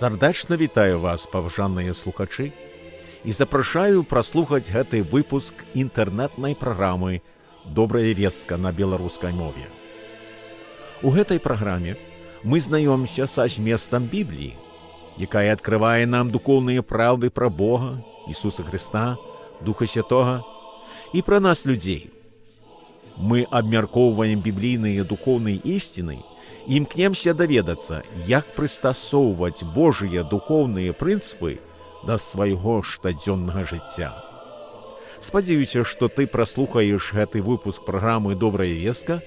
Сардачна вітаю вас, паважаныя слухачы, і запрашаю праслухаць гэты выпуск інтэрнэтнай праграмы «Добрая вестка» на беларускай мове. У гэтай праграме мы знаёмся са зместам Бібліі, якая адкрывае нам духоўныя праўды пра Бога, Ісуса Хрыста, Духа Святога і пра нас, людзей. Мы абмяркоўваем біблійныя духоўныя ісціны і імкнемся даведацца, як прыстасоўваць Божыя духоўныя прынцыпы да свайго штодзённага жыцця. Спадзяюся, што ты праслухаеш гэты выпуск праграмы «Добрая вестка»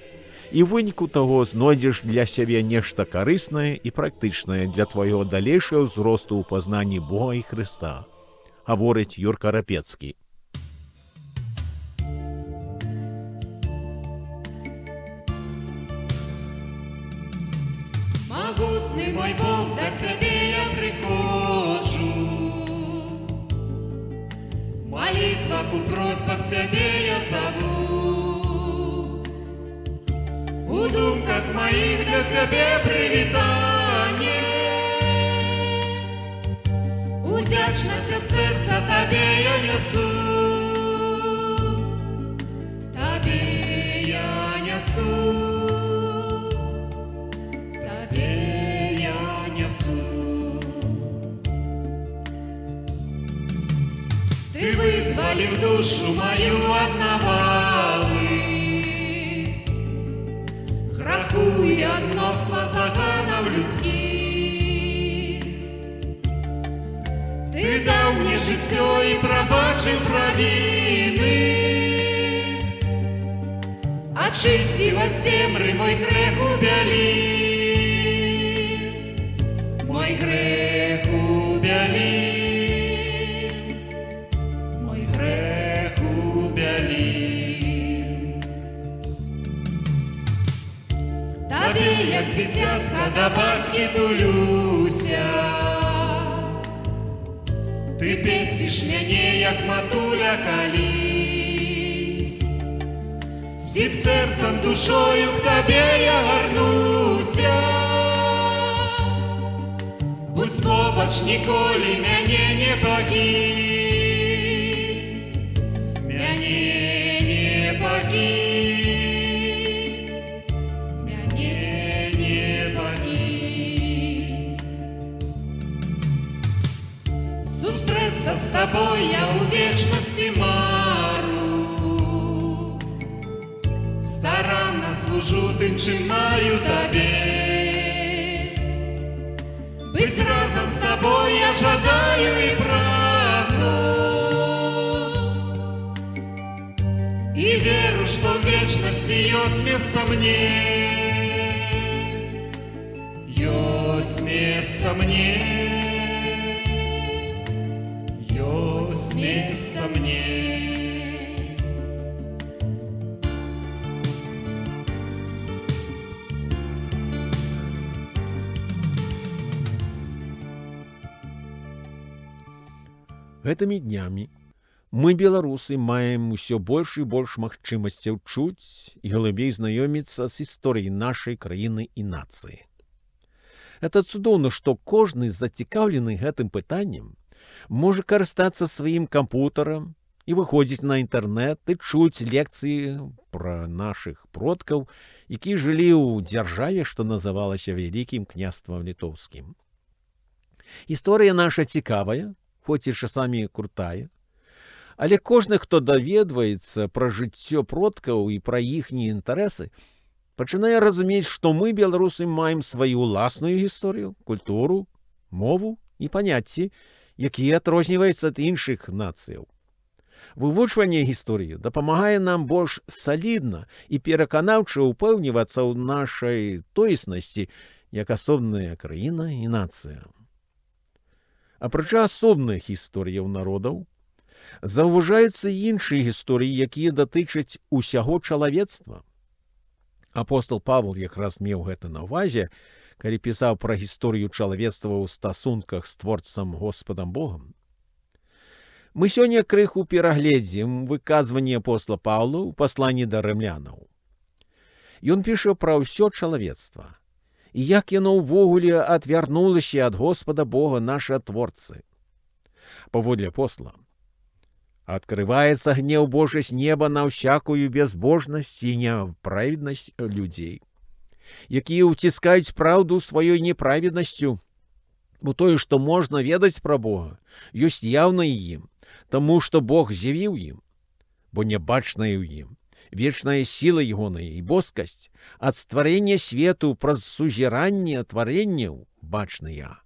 і ў выніку таго знойдзеш для сябе нешта карыснае і практычнае для твайго далейшага ўзросту ў пазнанні Бога і Хрыста, гаворыць Юрка Рапецкі. Могутный мой Бог, до Тебе я прихожу. В молитвах и просьбах Тебе я зову. У думках моих для Тебе привітання. Удячность от сердца Тебе я несу. Тебе я несу. Ты вызволил душу мою от навалы, граху и одновства законов людских. Ты дал мне життя и пробачил провины, очистив от темры мой грех убяли, мой грех убяли. Тебе, як дитятка, до батьки тулюся. Ты пестиш мяне, як матуля колись. Всім серцем, душою к Тебе я горнуся. Будь побач, ніколи мяне не пакінь, мяне не пакінь. Зустріться з тобою я у вечности мару. Старанно служу тим, чим маю Тебе. Быть разом с тобой я жадаю и прагну. И верю, что в вечности есть место мне. Есть место мне. Место мне. Гэтымі днямі мы, беларусы, маем усё больш і больш магчымасцяў чуць і глыбей знаёміцца з гісторыяй нашай краіны і нацыі. Это цудоўна, што кожны зацікаўлены гэтым пытаннем можа карыстацца сваім кампутарам і выходзіць на інтэрнэт і чуць лекцыі пра нашых продкаў, якія жылі ў дзяржаве, што называлася Вялікім княствам літоўскім. Гісторыя наша цікавая, хоць і часамі крутая, але кожны, хто даведваецца пра жыццё продкаў і пра іхнія інтарэсы, пачынае разумець, што мы, беларусы, маем сваю ўласную гісторыю, культуру, мову і паняцці, якія адрозніваюцца ад іншых нацыяў. Вывучванне гісторыі дапамагае нам больш салідна і пераканаўча ўпэўнівацца ў нашай тоеснасці як асобная краіна і нацыя. Апрача асобных гісторыяў народаў, заўважаюцца і іншыя гісторыі, якія датычаць усяго чалавецтва. Апостол Павел якраз меў гэта на ўвазе, калі пісаў пра гісторыю чалавецтва ў стасунках з творцам Господам Богам. Мы сёння крыху перагледзім выказванне апостола Паўла ў пасланні да рымлянаў. Ён піша пра ўсё чалавецтва і як яно ўвогуле адвярнулася ад Господа Бога наша Творцы. Паводле апостола, открывается гнев Божий с неба на всякую безбожность и неправедность людей, якія ўціскаюць праўду сваёй неправеднасцю, бо тое, што можна ведаць пра Бога, ёсць яўна ім, таму што Бог з'явіў ім, бо нябачная ў ім, вечная сіла ягоная і боскасць ад стварэння свету праз сузіранне тварэнняў бачныя,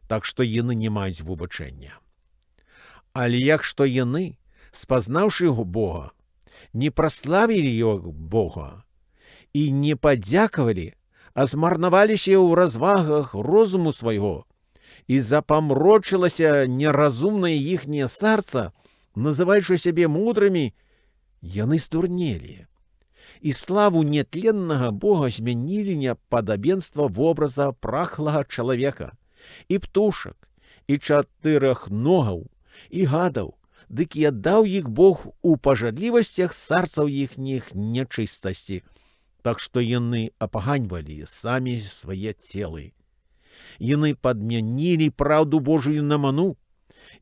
так што яны не маюць выбачэння. Але як што яны, спазнаўшы Бога, не праславілі його Бога і не падзякавалі, а змарнаваліся ў развагах розуму свайго, і запамрочылася неразумнае іхняе сэрца, называючы сябе мудрымі, яны здурнелі. І славу нетленнага Бога змянілі непадабенства вобраза прахлага чалавека, і птушак, і чатырохногаў, і гадаў, дык і аддаў іх Бог у пажадлівасцях сэрцаў іхніх нячыстасці, так што яны апаганьвалі самі свае целы. Яны падмянілі праўду Божую на ману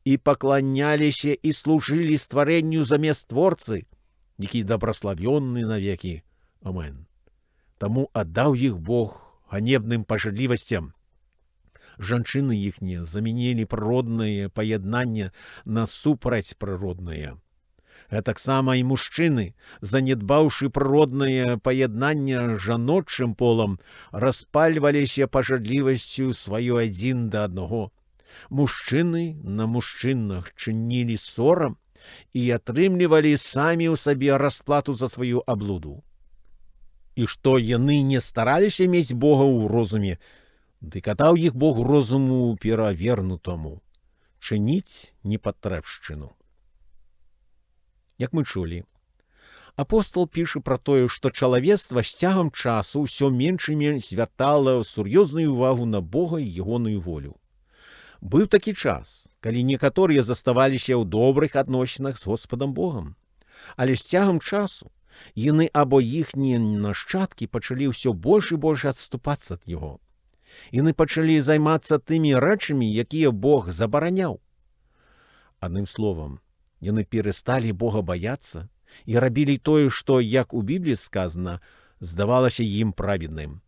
і пакланяліся і служылі стварэнню замест Творцы, які добраславённы навекі. Амен. Таму аддаў іх Бог ганебным пажадлівасцям. Жанчыны іхнія замянілі прыроднае паяднанне на супрацьпрыроднае. Гэтаксама і мужчыны, занядбаўшы прыроднае паяднанне жаночым полам, распальваліся пажадлівасцю сваёй адзін да аднаго. Мужчыны на мужчынах чынілі сорам і атрымлівалі самі ў сабе расплату за сваю аблуду. І што яны не стараліся мець Бога ў розуме, дык аддаў іх Бог розуму перавернутому, чыніць непатрэбшчыну. Як мы чулі, апостол піша пра тое, што чалавецтва з цягам часу ўсё менш і менш звяртала сур'ёзную ўвагу на Бога і ягоную волю. Быў такі час, калі некаторыя заставаліся ў добрых адносінах з Господам Богам, але з цягам часу яны або іхнія нашчадкі пачалі ўсё больш і больш адступацца ад яго. Яны пачалі займацца тымі рэчамі, якія Бог забараняў. Адным словам, яны перасталі Бога баяцца і рабілі тое, што, як у Бібліі сказана, здавалася ім праведным.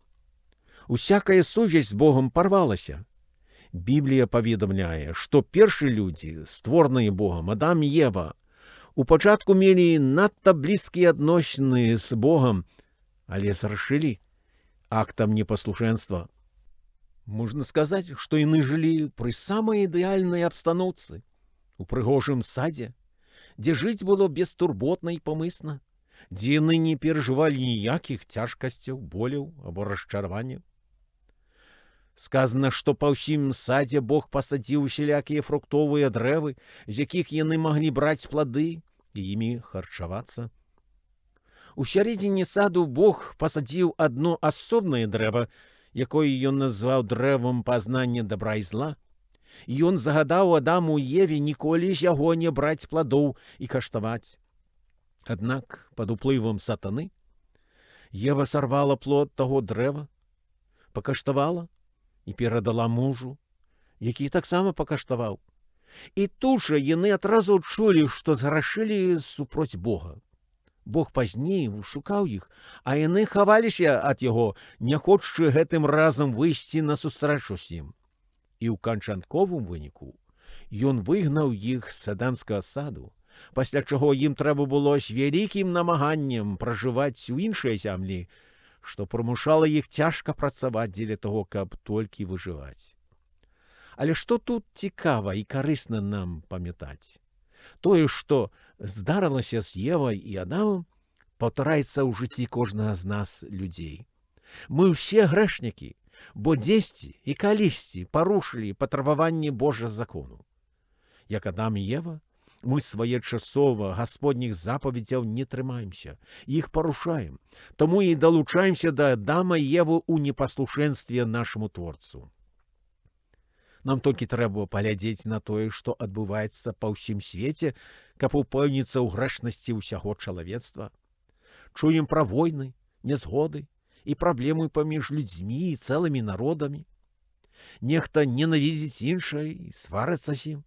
Усякая сувязь з Богом парвалася. Біблія паведамляе, што першыя людзі, створаныя Богам, Адам і Ева, у пачатку мелі надта блізкія адносіны з Богам, але зграшылі актам непаслушэнства. Можна сказаць, што яны жылі пры самай ідэальнай абстаноўцы, у прыгожым садзе, дзе жыць было бестурботна і памысна, дзе яны не перажывалі ніякіх цяжкасцяў, боляў або расчараванняў. Сказана, што па ўсім садзе Бог пасадзіў усялякія фруктовыя дрэвы, з якіх яны маглі браць плады і імі харчавацца. У сярэдзіне саду Бог пасадзіў адно асобнае дрэва, якое ён назваў дрэвам пазнання дабра і зла, і ён загадаў Адаму і Еве ніколі з яго не браць пладоў і каштаваць. Аднак пад уплывам сатаны Ева сарвала плод таго дрэва, пакаштавала і перадала мужу, які таксама пакаштаваў. І тут жа яны адразу адчулі, што зграшылі супроць Бога. Бог пазней шукаў іх, а яны хаваліся ад яго, не хочучы гэтым разам выйсці на сустрэчу з ім. І ў канчатковым выніку ён выгнаў іх з эдэмскага саду, пасля чаго ім трэба было з вялікім намаганнем пражываць у іншай зямлі, што прымушала іх цяжка працаваць дзеля таго, каб толькі выжываць. Але што тут цікава і карысна нам памятаць? Тое, што здарылася з Евай і Адамам, паўтараецца ў жыцці кожнага з нас людзей. Мы ўсе грэшнікі, бо дзесьці і калісьці парушылі патрабаванні Божага закону. Як Адам і Ева, мы своечасова гасподніх запаведзяў не трымаемся, іх парушаем, таму і далучаемся да Адама і Евы ў непаслушэнстве нашаму Творцу. Нам толькі трэба паглядзець на тое, што адбываецца па ўсім свеце, каб упэўніцца ў грэшнасці ўсяго чалавецтва. Чуем пра войны, нязгоды і праблемы паміж людзьмі і цэлымі народамі. Нехта ненавідзіць іншае і сварыцца з ім.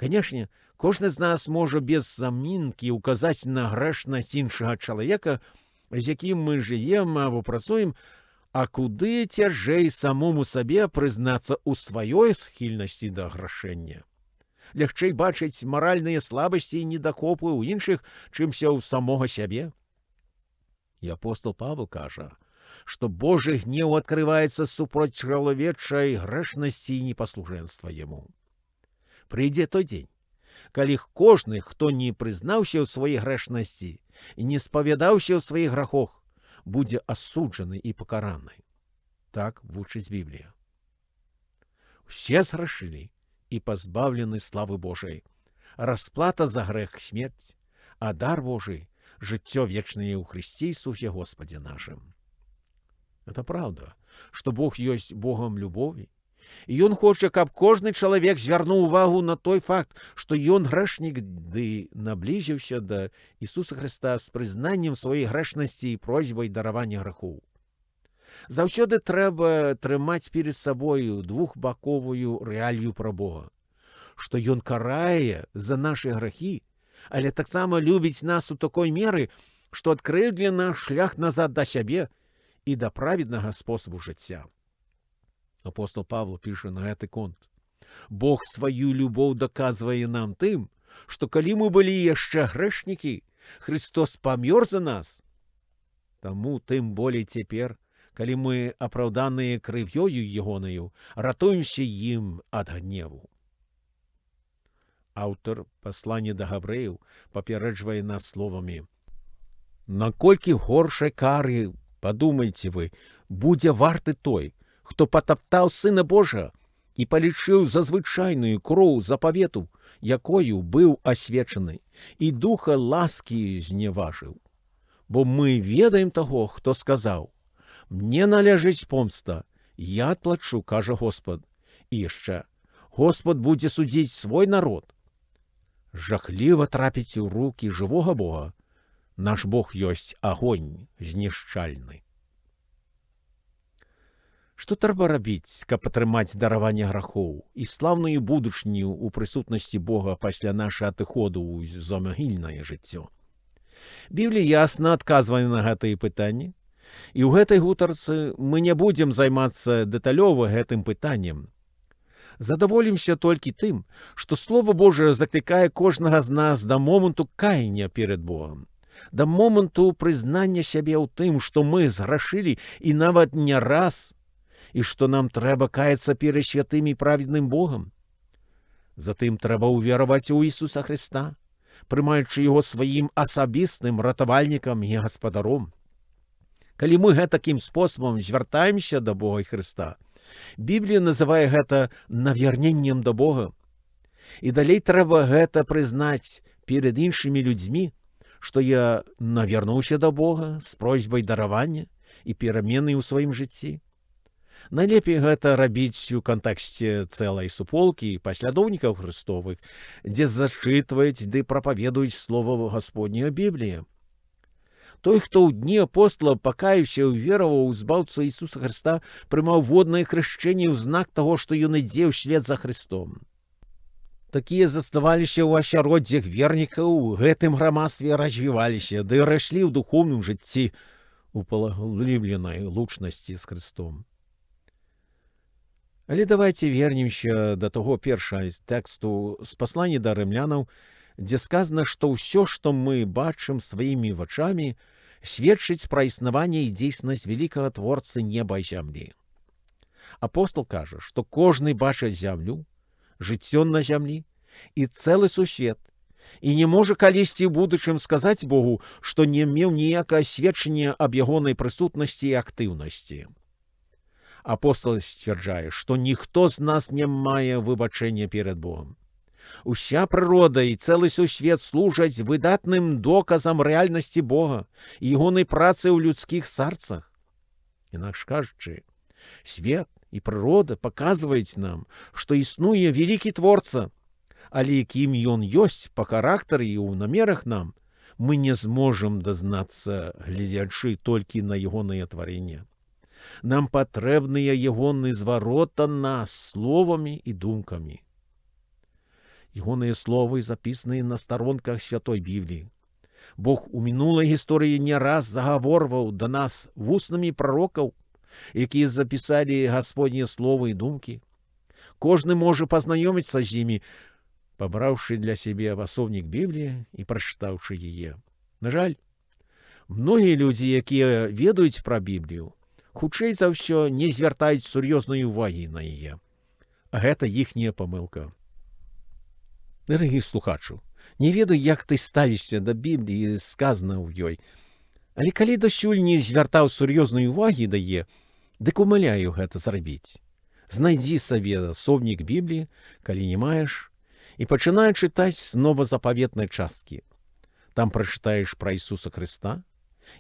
Канешне, кожны з нас можа без замінкі ўказаць на грэшнасць іншага чалавека, з якім мы жывем або працуем, а куды цяжэй самому сабе прызнацца ў сваёй схільнасці да грашэння. Лягчэй бачыць маральныя слабасці і недахопы ў іншых, чымся ў самога сябе. І апостол Павел кажа, што Божы гнеў адкрываецца супроць чалавечай грэшнасці і непаслужэнства яму. Прыйдзе той дзень, калі кожны, хто не прызнаўся ў сваёй грэшнасці і не спавядаўся ў сваіх грахах, будзе асуджаны і пакараны. Так вучыць Біблія. Усе зграшылі і пазбаўлены славы Божай. Расплата за грэх — смерць, а дар Божий — жыццё вечнае ў Христе Ісусе Господе нашым. Это правда, што Бог ёсць Богом любові, і Ён хоча, каб кожны чалавек звярнуў увагу на той факт, што ён грэшнік, ды наблізіўся да Ісуса Христа з прызнаннем сваёй грэшнасці і просьбай даравання грахоў. Заўсёды трэба трымаць перед сабою двухбаковую рэалію пра Бога, што Ён карае за нашы грахі, але таксама любіць нас у такой меры, што адкрыў для нас шлях назад да сябе і да праведнага спосабу жыцця. Апостол Павел піша на гэты конт: Бог сваю любоў даказвае нам тым, што калі мы былі яшчэ грэшнікі, Христос памёр за нас. Таму тым болей цяпер, калі мы апраўданыя крывёю ягонаю, ратуемся ім ад гневу. Аўтар паслання да габрэяў папярэджвае нас словамі: наколькі горшай кары, падумайце вы, будзе варты той, хто патаптаў Сына Божага і палічыў за звычайную кроў запавету, якою быў асвечаны, і духа ласкі зневажыў. Бо мы ведаем таго, хто сказаў: мне належыць помста, я адплачу, кажа Господ. І яшчэ: Господ будзе судзіць свой народ. Жахліва трапіць у рукі жывога Бога. Наш Бог ёсць агонь знішчальны. Што трэба рабіць, каб атрымаць дараванне грахоў і слаўную будучыню ў прысутнасці Бога пасля нашага адыходу ў замагільнае жыццё? Біблія ясна адказвае на гэтыя пытанні, і ў гэтай гутарцы мы не будзем займацца дэталёва гэтым пытаннем. Задаволімся толькі тым, што Слова Божае заклікае кожнага з нас да моманту каяння перад Богам, да моманту прызнання сябе ў тым, што мы зграшылі і нават не раз, і што нам трэба каяцца перад святым і праведным Богам. Затым трэба ўвераваць у Ісуса Христа, прымаючы Яго сваім асабістым ратавальнікам і гаспадаром. Калі мы гэтакім спосабам звяртаемся да Бога і Христа, Біблія называе гэта навярненнем да Бога. І далей трэба гэта прызнаць перад іншымі людзьмі, што я навярнуўся да Бога з просьбай даравання і перамены ў сваім жыцці. Найлепей гэта рабіць у кантэксце цэлай суполкі паслядоўнікаў Христовых, дзе зачытваюць ды прапаведуюць слова Гасподняя Біблія. Той, хто ў дні апостола пакаяўся і увераваў у збаўцу Ісуса Христа, прымаў воднае хрышчэнне ў знак таго, што ён ідзе ўслед за Христом. Такія заставаліся ў асяроддзях вернікаў, у гэтым грамадстве развіваліся, ды раслі ў духоўным жыцці у паглыбленай лучнасці з Христом. Але давайте вернемся да таго першага тэксту з паслання да рымлянаў, дзе сказана, што ўсё, што мы бачым сваімі вачамі, сведчыць пра існаванне і дзейснасць вялікага творцы неба і зямлі. Апостол кажа, што кожны бачыць зямлю, жыццё на зямлі і цэлы сусвет, і не можа калісьці ў будучым сказаць Богу, што не меў ніякае сведчання аб ягонай прысутнасці і актыўнасці. Апостол сцвярджае, што ніхто з нас не мае выбачэння перад Богом. Уся прырода і цэлы сусвет служаць выдатным доказам рэальнасці Бога і ягонай працы ў людскіх сарцах. Інакш кажучы, свет і прырода паказваюць нам, што існуе вялікі творца, але якім ён ёсць па характары і ў намерах нам, мы не зможам дазнацца, глядячы толькі на ягонае тварэнне. Нам патрэбныя ягоны зварота нас словамі і думкамі. Ягоныя словы запісаныя на старонках Святой Бібліі. Бог у мінулай гісторыі не раз загаворваў да нас вуснамі прарокаў, якія запісалі Гасподнія словы і думкі. Кожны можа пазнаёміцца з імі, пабраўшы для сябе асобнік Бібліі і прачытаўшы яе. На жаль, многія людзі, якія ведаюць пра Біблію, хутчэй за ўсё не звяртаюць сур'ёзнай увагі на яе. А гэта іхняя памылка. Дарагі слухачу, не ведаю, як ты ставішся да Бібліі, сказана ў ёй, але калі дасюль не звяртаў сур'ёзнай увагі да яе, дык умаляю гэта зрабіць. Знайдзі сабе асобнік Бібліі, калі не маеш, і пачынай чытаць з новазапаветнай часткі. Там прачытаеш пра Ісуса Хрыста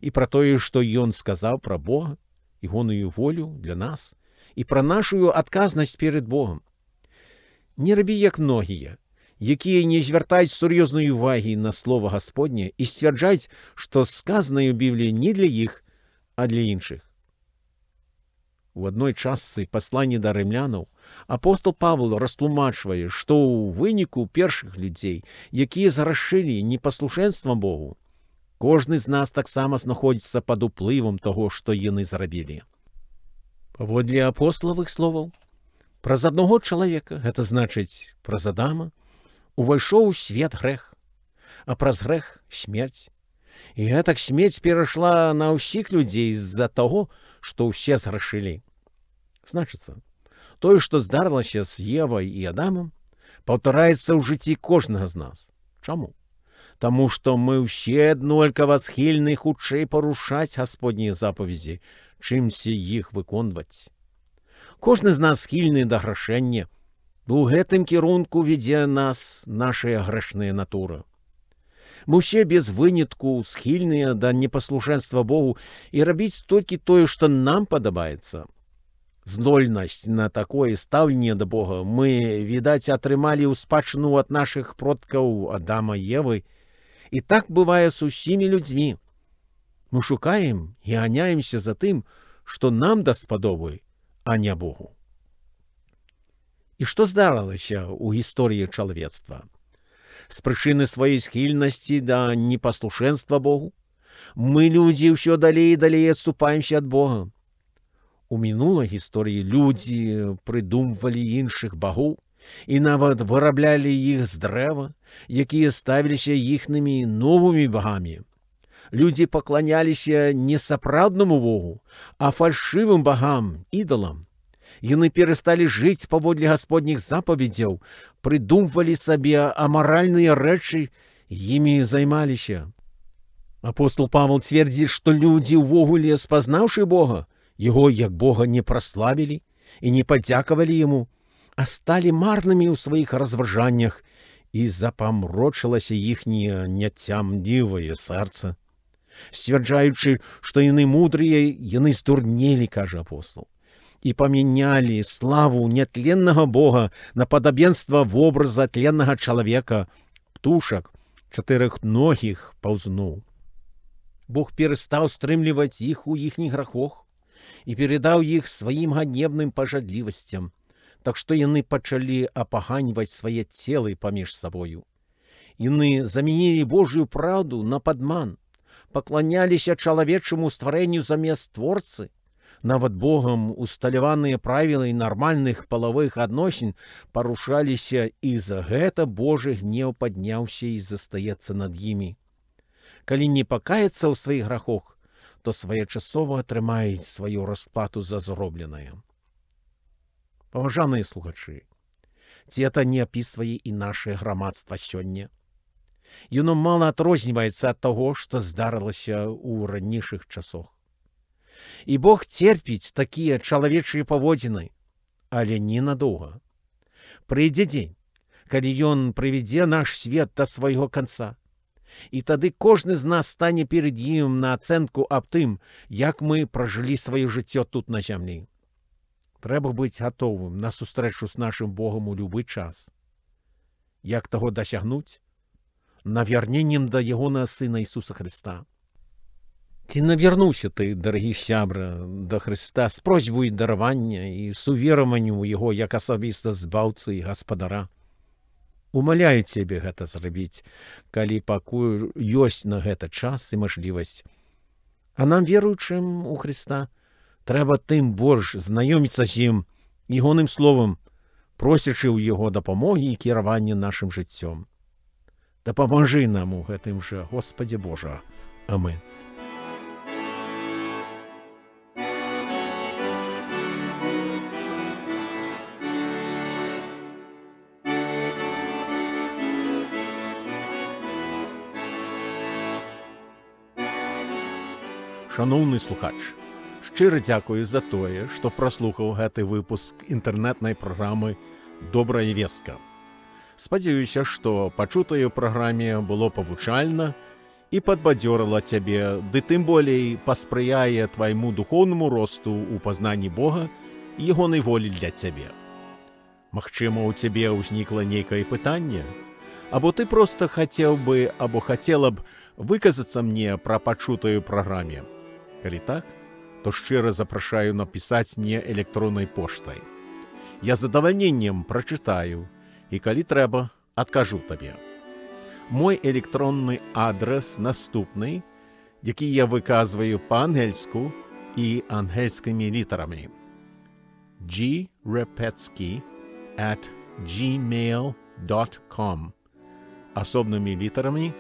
і пра тое, што Ён сказаў пра Бога, ягоную волю для нас і пра нашу адказнасць перад Богам. Не рабі як многія, якія не звяртаюць сур'ёзнай увагі на слова Гасподне і сцвярджаюць, што сказанае ў Бібліі не для іх, а для іншых. У адной частцы паслання да рымлянаў апостол Павел растлумачвае, што ў выніку першых людзей, якія зграшылі непаслушэнствам Богу, кожны з нас таксама знаходзіцца пад уплывам таго, што яны зрабілі. Паводле апосталавых словаў, праз аднаго чалавека, гэта значыць праз Адама, увайшоў у свет грэх, а праз грэх смерць. І гэтак смерць перайшла на ўсіх людзей з-за таго, што ўсе зграшылі. Значыцца, тое, што здарылася з Евай і Адамам, паўтараецца ў жыцці кожнага з нас. Чаму? Таму што мы ўсе аднолькава схільны хутчэй парушаць Гасподнія запаведзі, чымсьці іх выконваць. Кожны з нас схільны да грашэння, бо ў гэтым кірунку вядзе нас нашая грэшная натура. Мы ўсе без вынятку схільныя да непаслушэнства Богу і рабіць толькі тое, што нам падабаецца. Здольнасць на такое стаўленне да Бога мы, відаць, атрымалі ў спадчыну ад нашых продкаў Адама і Евы, і так бывае з усімі людзьмі. Мы шукаем і ганяемся за тым, што нам даспадобы, а не Богу. І што здарылася ў гісторыі чалавецтва? З прычыны сваёй схільнасці да непаслушэнства Богу мы, людзі, ўсё далей і далей адступаемся ад Бога. У мінулай гісторыі людзі прыдумвалі іншых багоў і нават выраблялі іх з дрэва, якія ставіліся іхнымі новымі багамі. Людзі пакланяліся не сапраўднаму Богу, а фальшывым багам, ідалам. Яны перасталі жыць паводле Гасподніх запаведзяў, прыдумвалі сабе амаральныя рэчы, імі займаліся. Апостол Павел цвердзіць, што людзі ўвогуле, спазнаўшы Бога, яго як Бога не праславілі і не падзякавалі яму, а сталі марнымі ў сваіх разважаннях, і запамрочылася іхняе няцямлівае сэрца. Сцвярджаючы, што яны мудрыя, яны здурнелі, кажа апостол, і памянялі славу нятленнага Бога на падабенства вобраза тленнага чалавека, птушак, чатырохногіх паўзуноў. Бог перастаў стрымліваць іх у іхніх грахах і перадаў іх сваім ганебным пажадлівасцям, так што яны пачалі апаганьваць свае целы паміж сабою. Яны замянілі Божую праўду на падман, пакланяліся чалавечаму стварэнню замест творцы. Нават Богам усталяваныя правілы нармальных палавых адносін парушаліся, і за гэта Божы гнеў падняўся і застаецца над імі. Калі не пакаяцца ў сваіх грахах, то своечасова атрымаюць сваю расплату за зробленае. Паважаныя слухачы, ці гэта не апісвае і нашае грамадства сёння? Яно мала адрозніваецца ад таго, што здарылася ў ранейшых часах. І Бог церпіць такія чалавечыя паводзіны, але ненадоўга. Прыйдзе дзень, калі Ён прывядзе наш свет да свайго канца, і тады кожны з нас стане перад ім на ацэнку аб тым, як мы пражылі сваё жыццё тут на зямлі. Трэба быць гатовым на сустрэчу з нашым Богам у любы час. Як таго дасягнуць? навярненнем да ягонага Сына Ісуса Христа. Ці навярнуўся ты, дарагі сябра, да Христа з просьбою даравання і сувераванню ў Яго як асабіста збаўцы і гаспадара? Умаляю цябе гэта зрабіць, калі пакуль ёсць на гэта час і мажлівасць. А нам, веруючым у Христа, трэба тым больш знаёміцца з ім, ягоным словам, просячы ў Яго дапамогі і кіравання нашым жыццём. Дапамажы нам у гэтым жа, Господзе Божа. Амин. Шановны слухач, шчыра дзякую за тое, што праслухаў гэты выпуск інтэрнэтнай праграмы «Добрая вестка». Спадзяюся, што пачутае ў праграме было павучальна і падбадзёрыла цябе, ды тым болей паспрыяе твайму духоўнаму росту ў пазнанні Бога і ягонай волі для цябе. Магчыма, у цябе ўзнікла нейкае пытанне? Або ты проста хацеў бы, або хацела б выказацца мне пра пачутае ў праграме? Калі так, то шчыра запрашаю напісаць мне электроннай поштай. Я з задавальненнем прачытаю і, калі трэба, адкажу табе. Мой электронны адрес наступны, які я выказваю па-ангельску і ангельскімі літарамі. grepetsky@gmail.com. Асобнымі літарамі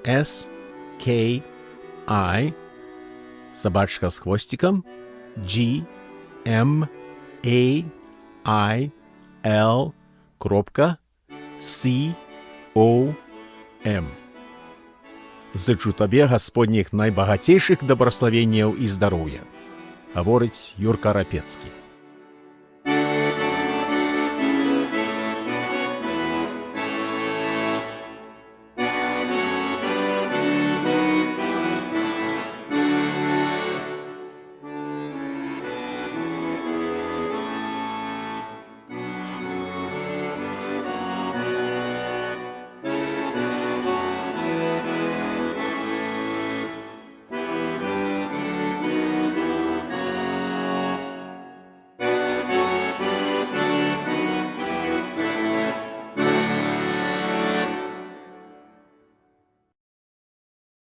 GREPETSKI собачка с хвостиком gmail.com. Зычу табе гасподніх найбагацейшых дабраславенняў і здароўя. Гаворыць Юрка Рапецкі.